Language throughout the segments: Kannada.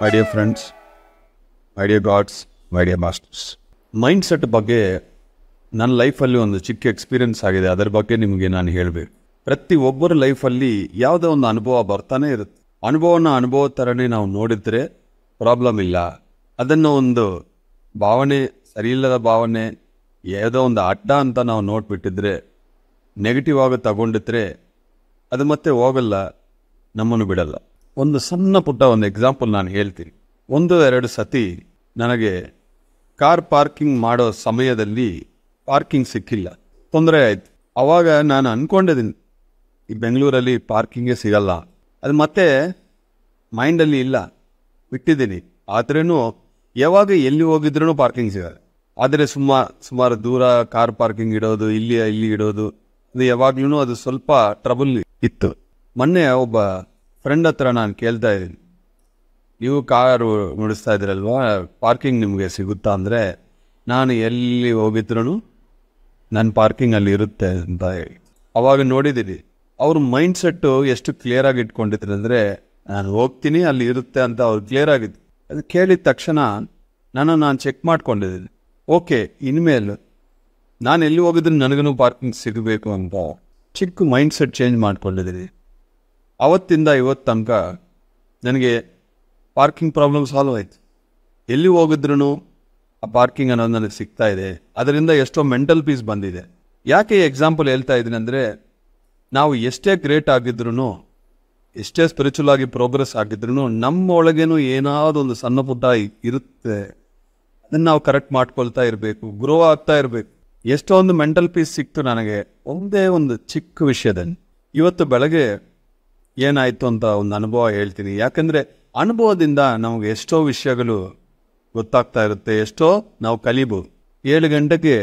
My dear friends, my dear gods, my dear masters. Mindset ಬಗ್ಗೆ ನನ್ನ ಲೈಫಲ್ಲಿ ಒಂದು ಚಿಕ್ಕ ಎಕ್ಸ್ಪೀರಿಯನ್ಸ್ ಆಗಿದೆ. ಅದರ ಬಗ್ಗೆ ನಿಮಗೆ ನಾನು ಹೇಳಬೇಕು. ಪ್ರತಿ ಒಬ್ಬರ ಲೈಫಲ್ಲಿ ಯಾವುದೋ ಒಂದು ಅನುಭವ ಬರ್ತಾನೆ ಇರುತ್ತೆ. ಅನುಭವ ಥರನೇ ನಾವು ನೋಡಿದ್ರೆ ಪ್ರಾಬ್ಲಮ್ ಇಲ್ಲ. ಅದನ್ನು ಒಂದು ಭಾವನೆ, ಸರಿಯಿಲ್ಲದ ಭಾವನೆ, ಯಾವುದೋ ಒಂದು ಅಡ್ಡ ಅಂತ ನಾವು ನೋಡ್ಬಿಟ್ಟಿದ್ರೆ, ನೆಗೆಟಿವ್ ಆಗಿ ತಗೊಂಡಿದ್ರೆ ಅದು ಮತ್ತೆ ಹೋಗಲ್ಲ, ನಮ್ಮನ್ನು ಬಿಡಲ್ಲ. ಒಂದು ಸಣ್ಣ ಪುಟ್ಟ ಒಂದು ಎಕ್ಸಾಂಪಲ್ ನಾನು ಹೇಳ್ತೀನಿ. 1-2 ಸತಿ ನನಗೆ ಕಾರ್ ಪಾರ್ಕಿಂಗ್ ಮಾಡೋ ಸಮಯದಲ್ಲಿ ಪಾರ್ಕಿಂಗ್ ಸಿಕ್ಕಿಲ್ಲ, ತೊಂದರೆ ಆಯಿತು. ಆವಾಗ ನಾನು ಅಂದ್ಕೊಂಡಿದ್ದೀನಿ ಈ ಬೆಂಗಳೂರಲ್ಲಿ ಪಾರ್ಕಿಂಗೇ ಸಿಗಲ್ಲ. ಅದು ಮತ್ತೆ ಮೈಂಡಲ್ಲಿ ಇಲ್ಲ, ಬಿಟ್ಟಿದ್ದೀನಿ. ಆದ್ರೂ ಯಾವಾಗ ಎಲ್ಲಿ ಹೋಗಿದ್ರೂ ಪಾರ್ಕಿಂಗ್ ಸಿಗಲ್ಲ. ಆದರೆ ಸುಮಾರು ದೂರ ಕಾರ್ ಪಾರ್ಕಿಂಗ್ ಇಡೋದು, ಇಲ್ಲಿ ಇಡೋದು, ಅದು ಯಾವಾಗ್ಲೂ ಅದು ಸ್ವಲ್ಪ ಟ್ರಬಲ್ ಇತ್ತು. ಮೊನ್ನೆ ಒಬ್ಬ ಫ್ರೆಂಡ್ ಹತ್ರ ನಾನು ಕೇಳ್ತಾ ಇದ್ದೀನಿ, ನೀವು ಕಾರು ನಡೆಸ್ತಾ ಇದ್ದೀರಲ್ವಾ, ಪಾರ್ಕಿಂಗ್ ನಿಮಗೆ ಸಿಗುತ್ತಾ ಅಂದರೆ, ನಾನು ಎಲ್ಲಿ ಹೋಗಿದ್ರೂ ನನ್ನ ಪಾರ್ಕಿಂಗ್ ಅಲ್ಲಿ ಇರುತ್ತೆ ಅಂತ ಹೇಳಿ. ಅವಾಗ ನೋಡಿದ್ದೀನಿ ಅವ್ರ ಮೈಂಡ್ಸೆಟ್ಟು ಎಷ್ಟು ಕ್ಲಿಯರಾಗಿ ಇಟ್ಕೊಂಡಿದ್ರು ಅಂದರೆ, ನಾನು ಹೋಗ್ತೀನಿ ಅಲ್ಲಿ ಇರುತ್ತೆ ಅಂತ ಅವ್ರು ಕ್ಲಿಯರ್ ಆಗಿತ್ತು. ಅದು ಕೇಳಿದ ತಕ್ಷಣ ನಾನು ಚೆಕ್ ಮಾಡ್ಕೊಂಡಿದ್ದೀನಿ. ಓಕೆ, ಇನ್ಮೇಲೆ ನಾನು ಎಲ್ಲಿ ಹೋಗಿದ್ರೆ ನನಗೂ ಪಾರ್ಕಿಂಗ್ ಸಿಗಬೇಕು ಅಂತ ಚಿಕ್ಕ ಮೈಂಡ್ಸೆಟ್ ಚೇಂಜ್ ಮಾಡ್ಕೊಂಡಿದ್ದೀನಿ. ಅವತ್ತಿಂದ ಇವತ್ತು ತನಕ ನನಗೆ ಪಾರ್ಕಿಂಗ್ ಪ್ರಾಬ್ಲಮ್ ಸಾಲ್ವ್ ಆಯಿತು. ಎಲ್ಲಿ ಹೋಗಿದ್ರೂ ಆ ಪಾರ್ಕಿಂಗ್ ಅನ್ನೋದು ನನಗೆ ಸಿಗ್ತಾ ಇದೆ. ಅದರಿಂದ ಎಷ್ಟೋ ಮೆಂಟಲ್ ಪೀಸ್ ಬಂದಿದೆ. ಯಾಕೆ ಈ ಎಕ್ಸಾಂಪಲ್ ಹೇಳ್ತಾ ಇದ್ದೀನಿ ಅಂದರೆ, ನಾವು ಎಷ್ಟೇ ಗ್ರೇಟ್ ಆಗಿದ್ರೂ, ಎಷ್ಟೇ ಸ್ಪಿರಿಚುವಲ್ ಆಗಿ ಪ್ರೋಗ್ರೆಸ್ ಆಗಿದ್ರೂ, ನಮ್ಮ ಒಳಗೇನು ಏನಾದರೂ ಒಂದು ಸಣ್ಣ ಪುಟ್ಟ ಇರುತ್ತೆ. ಅದನ್ನು ನಾವು ಕರೆಕ್ಟ್ ಮಾಡ್ಕೊಳ್ತಾ ಇರಬೇಕು, ಗ್ರೋ ಆಗ್ತಾ ಇರಬೇಕು. ಎಷ್ಟೊಂದು ಮೆಂಟಲ್ ಪೀಸ್ ಸಿಕ್ತು ನನಗೆ ಒಂದೇ ಒಂದು ಚಿಕ್ಕ ವಿಷಯದಲ್ಲಿ. ಇವತ್ತು ಬೆಳಗ್ಗೆ ಏನಾಯಿತು ಅಂತ ಒಂದು ಅನುಭವ ಹೇಳ್ತೀನಿ. ಯಾಕಂದರೆ ಅನುಭವದಿಂದ ನಮಗೆ ಎಷ್ಟೋ ವಿಷಯಗಳು ಗೊತ್ತಾಗ್ತಾ ಇರುತ್ತೆ, ಎಷ್ಟೋ ನಾವು ಕಲಿಬೋದು. 7 ಗಂಟೆಗೆ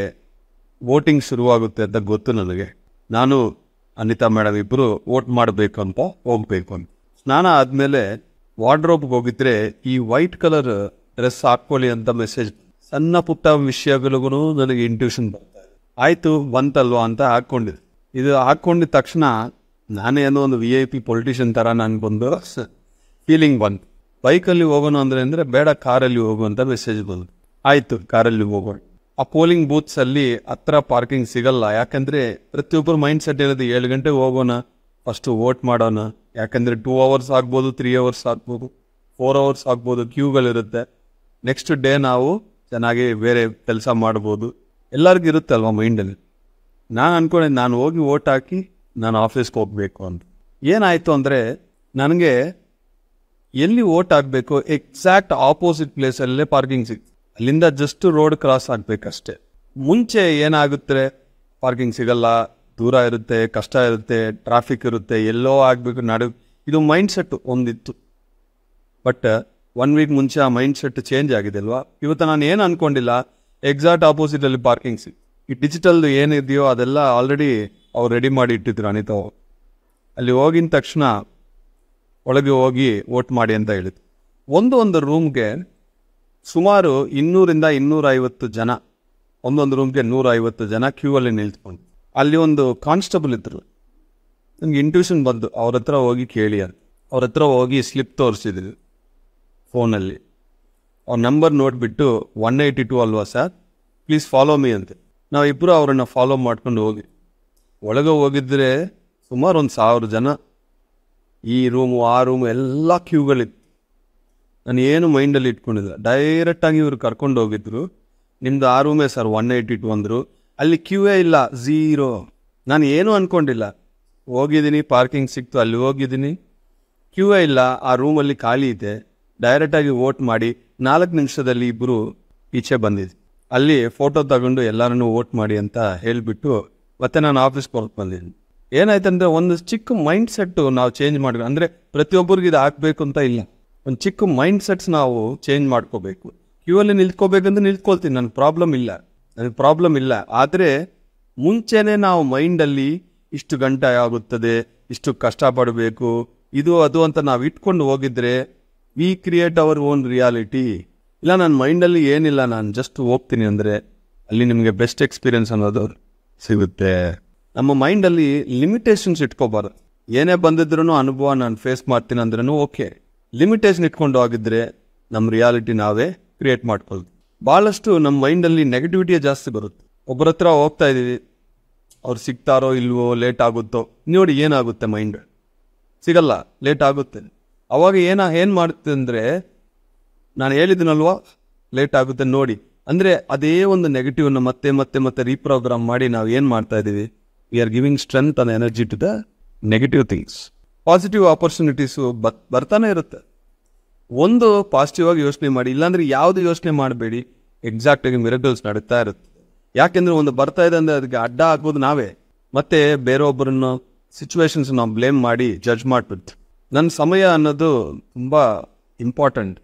ವೋಟಿಂಗ್ ಶುರುವಾಗುತ್ತೆ ಅಂತ ಗೊತ್ತು ನನಗೆ. ನಾನು ಅನಿತಾ ಮೇಡಮ್ ಇಬ್ಬರು ವೋಟ್ ಮಾಡಬೇಕು ಅಂತ ಹೋಗ್ಬೇಕು ಅಂತ. ಸ್ನಾನ ಆದಮೇಲೆ ವಾರ್ಡ್ರೋಬ್ಗೆ ಹೋಗಿದ್ರೆ ಈ ವೈಟ್ ಕಲರ್ ಡ್ರೆಸ್ ಹಾಕ್ಕೊಳ್ಳಿ ಅಂತ ಮೆಸೇಜ್. ಸಣ್ಣ ಪುಟ್ಟ ವಿಷಯಗಳಿಗೂ ನನಗೆ ಇಂಟ್ಯೂಷನ್ ಬರ್ತಾ ಇದೆ. ಆಯಿತು ಬಂತಲ್ವಾ ಅಂತ ಹಾಕ್ಕೊಂಡಿದ್ದೆ. ಇದು ಹಾಕ್ಕೊಂಡಿದ್ದ ತಕ್ಷಣ ನಾನೇನೋ ಒಂದು VIP ಪೊಲಿಟಿಷಿಯನ್ ಥರ ನನಗೊಂದು ಫೀಲಿಂಗ್ ಬಂತು. ಬೈಕಲ್ಲಿ ಹೋಗೋಣ ಅಂದರೆ ಬೇಡ, ಕಾರಲ್ಲಿ ಹೋಗುವಂಥ ಮೆಸೇಜ್ ಬಂತು. ಆಯಿತು, ಕಾರಲ್ಲಿ ಹೋಗೋಣ. ಆ ಪೋಲಿಂಗ್ ಬೂತ್ಸಲ್ಲಿ ಹತ್ರ ಪಾರ್ಕಿಂಗ್ ಸಿಗಲ್ಲ. ಯಾಕಂದರೆ ಪ್ರತಿಯೊಬ್ಬರು ಮೈಂಡ್ ಸೆಟ್ ಇರೋದು 7 ಗಂಟೆಗೆ ಹೋಗೋಣ, ಫಸ್ಟು ವೋಟ್ ಮಾಡೋಣ. ಯಾಕಂದರೆ 2 ಅವರ್ಸ್ ಆಗ್ಬೋದು, 3 ಅವರ್ಸ್ ಆಗ್ಬೋದು, 4 ಅವರ್ಸ್ ಆಗ್ಬೋದು, ಕ್ಯೂಗಳಿರುತ್ತೆ. ನೆಕ್ಸ್ಟ್ ಡೇ ನಾವು ಚೆನ್ನಾಗಿ ಬೇರೆ ಕೆಲಸ ಮಾಡ್ಬೋದು. ಎಲ್ಲರಿಗೂ ಇರುತ್ತಲ್ವ ಮೈಂಡಲ್ಲಿ. ನಾನು ಅಂದ್ಕೊಂಡೆ ನಾನು ಹೋಗಿ ವೋಟ್ ಹಾಕಿ ನಾನು ಆಫೀಸ್ಗೆ ಹೋಗಬೇಕು ಅಂತ. ಏನಾಯಿತು ಅಂದರೆ, ನನಗೆ ಎಲ್ಲಿ ವೋಟ್ ಹಾಕಬೇಕು ಎಕ್ಸಾಕ್ಟ್ ಆಪೋಸಿಟ್ ಪ್ಲೇಸಲ್ಲೇ ಪಾರ್ಕಿಂಗ್ ಸಿಗ್ತು. ಅಲ್ಲಿಂದ ಜಸ್ಟ್ ರೋಡ್ ಕ್ರಾಸ್ ಆಗಬೇಕಷ್ಟೆ. ಮುಂಚೆ ಏನಾಗುತ್ತೆ, ಪಾರ್ಕಿಂಗ್ ಸಿಗಲ್ಲ, ದೂರ ಇರುತ್ತೆ, ಕಷ್ಟ ಇರುತ್ತೆ, ಟ್ರಾಫಿಕ್ ಇರುತ್ತೆ, ಎಲ್ಲೋ ಆಗಬೇಕು ಇದು ಮೈಂಡ್ ಸೆಟ್ ಒಂದಿತ್ತು. ಬಟ್ 1 ವೀಕ್ ಮುಂಚೆ ಆ ಮೈಂಡ್ ಸೆಟ್ ಚೇಂಜ್ ಆಗಿದೆ ಅಲ್ವಾ. ಇವತ್ತು ನಾನು ಏನು ಅಂದ್ಕೊಂಡಿಲ್ಲ, ಎಕ್ಸಾಕ್ಟ್ ಆಪೋಸಿಟಲ್ಲಿ ಪಾರ್ಕಿಂಗ್ ಸಿಗ್ತು. ಈ ಡಿಜಿಟಲ್ದು ಏನಿದೆಯೋ ಅದೆಲ್ಲ ಆಲ್ರೆಡಿ ಅವ್ರು ರೆಡಿ ಮಾಡಿ ಇಟ್ಟಿದ್ರು ಅನಿತಾ. ಅಲ್ಲಿ ಹೋಗಿದ ತಕ್ಷಣ ಒಳಗೆ ಹೋಗಿ ವೋಟ್ ಮಾಡಿ ಅಂತ ಹೇಳಿದ್ರು. ಒಂದು ರೂಮ್ಗೆ ಸುಮಾರು 200-250 ಜನ, ಒಂದೊಂದು ರೂಮ್ಗೆ 150 ಜನ ಕ್ಯೂವಲ್ಲಿ ನಿಲ್ತ್ಕೊಂಡು. ಅಲ್ಲಿ ಒಂದು ಕಾನ್ಸ್ಟೇಬಲ್ ಇದ್ರು. ನನಗೆ ಇಂಟ್ಯೂಷನ್ ಬಂತು, ಅವ್ರ ಹತ್ರ ಹೋಗಿ ಕೇಳಿ ಅಂತ. ಅವ್ರ ಹತ್ರ ಹೋಗಿ ಸ್ಲಿಪ್ ತೋರಿಸಿದ್ರು ಫೋನಲ್ಲಿ. ಅವ್ರ ನಂಬರ್ ನೋಡಿಬಿಟ್ಟು 182 ಅಲ್ವಾ ಸರ್, ಪ್ಲೀಸ್ ಫಾಲೋ ಮೀ ಅಂತ. ನಾವಿಬ್ಬರು ಅವರನ್ನು ಫಾಲೋ ಮಾಡ್ಕೊಂಡು ಹೋಗಿ ಒಳಗೆ ಹೋಗಿದ್ರೆ ಸುಮಾರು 1000 ಜನ. ಈ ರೂಮು ಆ ರೂಮು ಎಲ್ಲ ಕ್ಯೂಗಳಿತ್ತು. ನಾನು ಏನು ಮೈಂಡಲ್ಲಿ ಇಟ್ಕೊಂಡಿದ್ದೆ. ಡೈರೆಕ್ಟಾಗಿ ಇವರು ಕರ್ಕೊಂಡು ಹೋಗಿದ್ರು. ನಿಮ್ಮದು ಆ ರೂಮೇ ಸರ್ 182 ಅಂದರು. ಅಲ್ಲಿ ಕ್ಯೂವೇ ಇಲ್ಲ, 0. ನಾನು ಏನೂ ಅಂದ್ಕೊಂಡಿಲ್ಲ. ಹೋಗಿದ್ದೀನಿ, ಪಾರ್ಕಿಂಗ್ ಸಿಕ್ತು, ಅಲ್ಲಿ ಹೋಗಿದ್ದೀನಿ, ಕ್ಯೂವೇ ಇಲ್ಲ. ಆ ರೂಮಲ್ಲಿ ಖಾಲಿ ಇದೆ. ಡೈರೆಕ್ಟಾಗಿ ವೋಟ್ ಮಾಡಿ 4 ನಿಮಿಷದಲ್ಲಿ ಇಬ್ಬರು ಈಚೆ ಬಂದಿದ್ದೆ. ಅಲ್ಲಿ ಫೋಟೋ ತಗೊಂಡು ಎಲ್ಲರನ್ನೂ ವೋಟ್ ಮಾಡಿ ಅಂತ ಹೇಳಿಬಿಟ್ಟು ಮತ್ತೆ ನಾನು ಆಫೀಸ್ಗೆ ಹೊರಗೆ ಬಂದಿದ್ದೀನಿ. ಏನಾಯ್ತಂದರೆ, ಒಂದು ಚಿಕ್ಕ ಮೈಂಡ್ ಸೆಟ್ಟು ನಾವು ಚೇಂಜ್ ಮಾಡಿ, ಅಂದರೆ ಪ್ರತಿಯೊಬ್ಬರಿಗೆ ಇದು ಹಾಕಬೇಕು ಅಂತ ಇಲ್ಲ, ಒಂದು ಚಿಕ್ಕ ಮೈಂಡ್ ಸೆಟ್ಸ್ ನಾವು ಚೇಂಜ್ ಮಾಡ್ಕೋಬೇಕು. ಕ್ಯೂ ಅಲ್ಲಿ ನಿಲ್ತ್ಕೋಬೇಕಂದ್ರೆ ನಿಲ್ತ್ಕೊಳ್ತೀನಿ, ನನಗೆ ಪ್ರಾಬ್ಲಮ್ ಇಲ್ಲ. ಆದರೆ ಮುಂಚೆನೇ ನಾವು ಮೈಂಡಲ್ಲಿ ಇಷ್ಟು ಗಂಟೆ ಆಗುತ್ತದೆ, ಇಷ್ಟು ಕಷ್ಟಪಡಬೇಕು, ಇದು ಅದು ಅಂತ ನಾವು ಇಟ್ಕೊಂಡು ಹೋಗಿದ್ರೆ we create our own reality. ಇಲ್ಲ, ನನ್ನ ಮೈಂಡಲ್ಲಿ ಏನಿಲ್ಲ, ನಾನು ಜಸ್ಟ್ ಹೋಗ್ತೀನಿ ಅಂದರೆ ಅಲ್ಲಿ ನಿಮಗೆ ಬೆಸ್ಟ್ ಎಕ್ಸ್ಪೀರಿಯನ್ಸ್ ಅನ್ನೋದು ಸಿಗುತ್ತೆ. ನಮ್ಮ ಮೈಂಡಲ್ಲಿ ಲಿಮಿಟೇಷನ್ಸ್ ಇಟ್ಕೋಬಾರ್ದು. ಏನೇ ಬಂದಿದ್ರೂ ಅನುಭವ ನಾನು ಫೇಸ್ ಮಾಡ್ತೀನಿ ಅಂದ್ರೂ ಓಕೆ. ಲಿಮಿಟೇಷನ್ ಇಟ್ಕೊಂಡು ಹೋಗಿದ್ರೆ ನಮ್ಮ ರಿಯಾಲಿಟಿ ನಾವೇ ಕ್ರಿಯೇಟ್ ಮಾಡ್ಕೊಳ್ತೀವಿ. ಭಾಳಷ್ಟು ನಮ್ಮ ಮೈಂಡಲ್ಲಿ ನೆಗೆಟಿವಿಟಿಯೇ ಜಾಸ್ತಿ ಬರುತ್ತೆ. ಒಬ್ಬರ ಹತ್ರ ಹೋಗ್ತಾ ಇದ್ದೀವಿ, ಅವ್ರು ಸಿಗ್ತಾರೋ ಇಲ್ವೋ, ಲೇಟ್ ಆಗುತ್ತೋ, ನೋಡಿ ಏನಾಗುತ್ತೆ, ಮೈಂಡ್ ಸಿಗಲ್ಲ, ಲೇಟ್ ಆಗುತ್ತೆ. ಅವಾಗ ಏನು ಮಾಡುತ್ತೆ ಅಂದರೆ, ನಾನು ಹೇಳಿದ್ದೀನಲ್ವಾ ಲೇಟ್ ಆಗುತ್ತೆ ನೋಡಿ, ಅಂದರೆ ಅದೇ ಒಂದು ನೆಗೆಟಿವ್ನ ಮತ್ತೆ ಮತ್ತೆ ಮತ್ತೆ ರೀಪ್ರೋಗ್ರಾಮ್ ಮಾಡಿ ನಾವು ಏನು ಮಾಡ್ತಾ ಇದ್ದೀವಿ, we are giving strength and energy to the negative things. Positive opportunities ಬರ್ತಾನೆ ಇರುತ್ತೆ. ಒಂದು ಪಾಸಿಟಿವ್ ಆಗಿ ಯೋಚನೆ ಮಾಡಿ, ಇಲ್ಲಾಂದರೆ ಯಾವುದು ಯೋಚನೆ ಮಾಡಬೇಡಿ, ಎಕ್ಸಾಕ್ಟಾಗಿ ಮಿರಕಲ್ಸ್ ನಡೀತಾ ಇರುತ್ತೆ. ಯಾಕೆಂದರೆ ಒಂದು ಬರ್ತಾ ಇದೆ ಅಂದರೆ ಅದಕ್ಕೆ ಅಡ್ಡ ಹಾಕೋದು ನಾವೇ, ಮತ್ತೆ ಬೇರೊಬ್ಬರನ್ನು ಸಿಚುವೇಶನ್ಸ್ ನಾವು ಬ್ಲೇಮ್ ಮಾಡಿ ಜಡ್ಜ್ ಮಾಡಿಬಿಡ್ತು. ನನ್ನ ಸಮಯ ಅನ್ನೋದು ತುಂಬ ಇಂಪಾರ್ಟೆಂಟ್.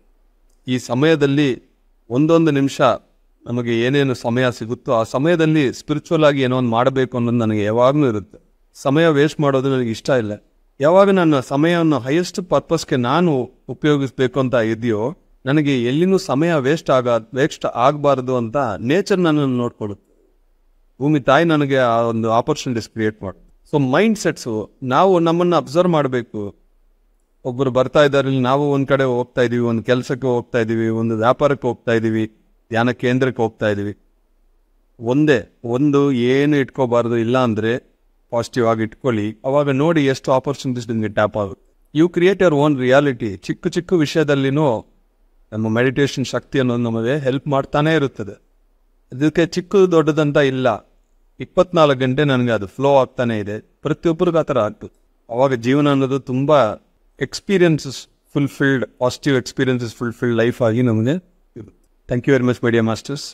ಈ ಸಮಯದಲ್ಲಿ ಒಂದೊಂದು ನಿಮಿಷ ನಮಗೆ ಏನೇನು ಸಮಯ ಸಿಗುತ್ತೋ ಆ ಸಮಯದಲ್ಲಿ ಸ್ಪಿರಿಚುವಲ್ ಆಗಿ ಏನೋ ಒಂದು ಮಾಡಬೇಕು ಅನ್ನೋದು ನನಗೆ ಯಾವಾಗಲೂ ಇರುತ್ತೆ. ಸಮಯ ವೇಸ್ಟ್ ಮಾಡೋದು ನನಗೆ ಇಷ್ಟ ಇಲ್ಲ. ಯಾವಾಗ ನನ್ನ ಸಮಯವನ್ನು ಹೈಯೆಸ್ಟ್ ಪರ್ಪಸ್ಗೆ ನಾನು ಉಪಯೋಗಿಸ್ಬೇಕು ಅಂತ ಇದೆಯೋ, ನನಗೆ ಎಲ್ಲಿನೂ ಸಮಯ ವೇಸ್ಟ್ ಆಗಬಾರ್ದು ಅಂತ ನೇಚರ್ ನನ್ನನ್ನು ನೋಡ್ಕೊಡುತ್ತೆ. ಭೂಮಿ ತಾಯಿ ನನಗೆ ಆ ಒಂದು ಆಪರ್ಚುನಿಟೀಸ್ ಕ್ರಿಯೇಟ್ ಮಾಡು. ಸೊ ಮೈಂಡ್ ಸೆಟ್ಸು ನಾವು ನಮ್ಮನ್ನು ಅಬ್ಸರ್ವ್ ಮಾಡಬೇಕು. ಒಬ್ಬರು ಬರ್ತಾ ಇದ್ದಾರೆ, ನಾವು ಒಂದು ಕಡೆ ಹೋಗ್ತಾ ಇದ್ದೀವಿ, ಒಂದು ಕೆಲಸಕ್ಕೆ ಹೋಗ್ತಾ ಇದ್ದೀವಿ, ಒಂದು ವ್ಯಾಪಾರಕ್ಕೆ ಹೋಗ್ತಾ ಇದ್ದೀವಿ, ಧ್ಯಾನ ಕೇಂದ್ರಕ್ಕೆ ಹೋಗ್ತಾ ಇದ್ದೀವಿ. ಒಂದು ಏನು ಇಟ್ಕೋಬಾರ್ದು, ಇಲ್ಲ ಅಂದರೆ ಪಾಸಿಟಿವ್ ಆಗಿ ಇಟ್ಕೊಳ್ಳಿ. ಅವಾಗ ನೋಡಿ ಎಷ್ಟು ಆಪರ್ಚುನಿಟೀಸ್ ನಿಮಗೆ ಟ್ಯಾಪ್ ಆಗುತ್ತೆ. You create your own reality. ಚಿಕ್ಕ ಚಿಕ್ಕ ವಿಷಯದಲ್ಲಿನೂ ನಮ್ಮ ಮೆಡಿಟೇಷನ್ ಶಕ್ತಿ ಅನ್ನೋದು ನಮಗೆ ಹೆಲ್ಪ್ ಮಾಡ್ತಾನೇ ಇರುತ್ತದೆ. ಇದಕ್ಕೆ ಚಿಕ್ಕದು ದೊಡ್ಡದಂತ ಇಲ್ಲ, 24 ಗಂಟೆ ನನಗೆ ಅದು ಫ್ಲೋ ಆಗ್ತಾನೆ ಇದೆ. ಪ್ರತಿಯೊಬ್ಬರಿಗೂ ಆ ಥರ ಆಗ್ತದೆ. ಅವಾಗ ಜೀವನ ಅನ್ನೋದು ತುಂಬ experiences fulfilled, positive experiences fulfilled life ಆಗಿ ನಮಗೆ ಇರುತ್ತೆ. Thank you very much my dear masters.